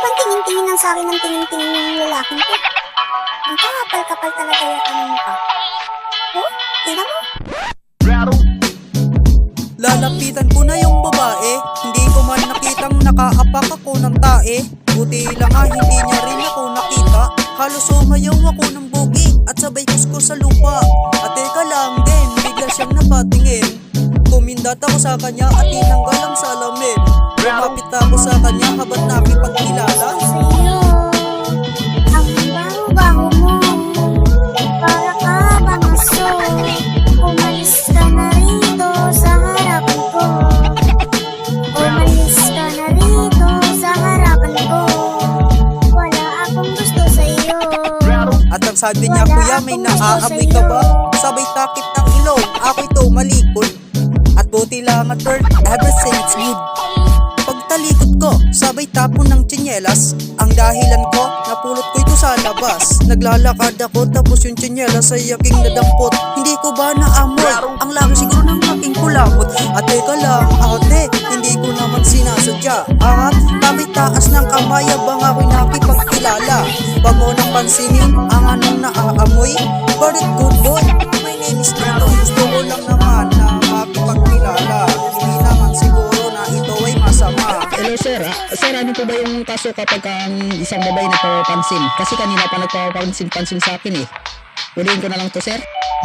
bang tingin-tingin lang sa akin ng tingin-tingin yung lalaking to? Ang kapal-kapal talaga yata ng mukha. Oh, tingnan mo. Lalapitan ko na yung babae, hindi ko man nakitang nakaapak ako ng tae. Buti lang nga hindi niya rin ako nakita. Halos sumayaw ako ng bogi at sabay kuskus sa lupa. At teka lang din, bigla siyang napatingin. Kumindat ako sa kanya at tinanggal ang salamin. Lumapit ako sa kanya habang nakipagkilala. Sa'yo, ang baho-baho mo, para ka bang aso. Umalis ka na rito sa harapan ko. Umalis ka na rito sa harapan ko. Wala akong gusto sa'yo. At ang sabi niya, kuya, may naaamoy ka ba? Sabay takip ng ilong, ako'y tumalikod. At buti lang at bird, everything's good. Pagtalikod ko, sabay tapon ng tsinyelas. Ang dahilan ko, napulot ko ito sa labas. Naglalakad ako tapos yung tsinyelas ay aking nadampot. Hindi ko ba naamoy? Ang laki siguro ng aking kulapot. At teka lang, ate, hindi ko naman sinasadya. At tapit taas ng kamay abang ako'y nakipagkilala. Wag mo nang pansinin ang anong naaamoy. Very good boy, my name is Tito. Gusto ko lang naman na makipagkilala. Hindi naman siguro na ito ay masama. Hello sir, sir ano po ba yung kaso kapag ang isang babae nagpapansin? Kasi kanina pa nagpapansin sa akin eh. Ulihin ko na lang to sir.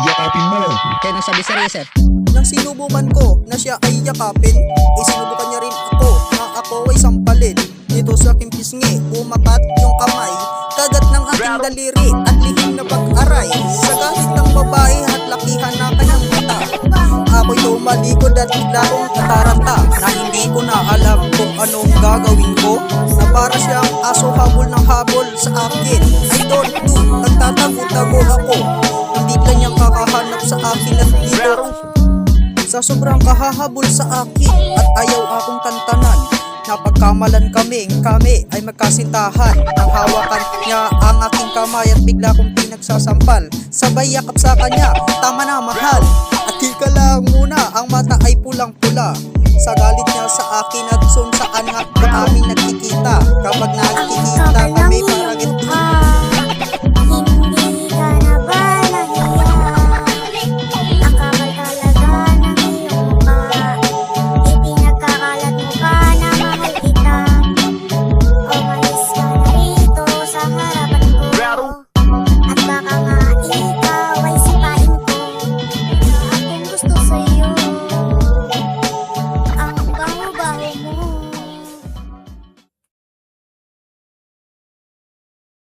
Yakapin mo. Kaya nang sabi sir, sir. Nang sinubukan ko na siya ay yakapin, sinubukan niya rin ako na ako ay sampalin. Dito sa aking pisngi, umapat yung kamay, kagat ng aking daliri at lihim na pag-aray. Sa galit ng babae at lakihan na kanyang mata, ako'y tumalikod at bigla kong nataranta na hindi ko na alam kung anong gagawin ko. Na para siyang aso habol ng habol sa akin. I don't do, nagtatago-tago ako. Hindi kanyang kakahanap sa akin at dito. Sa sobrang kahahabol sa akin at ayaw akong tantanan. Napagkamalan kami ay magkasintahan. Nang hawakan niya ang aking kamay at bigla kong pinagsasampal. Sabay yakap sa kanya, tama na mahal. At tika lang muna, ang mata ay pulang-pula. Sa galit niya sa akin at kung saan nga ba kami nagkikita. Kapag Ang nagkikita kapal ng kami iyong parang ito. mukha.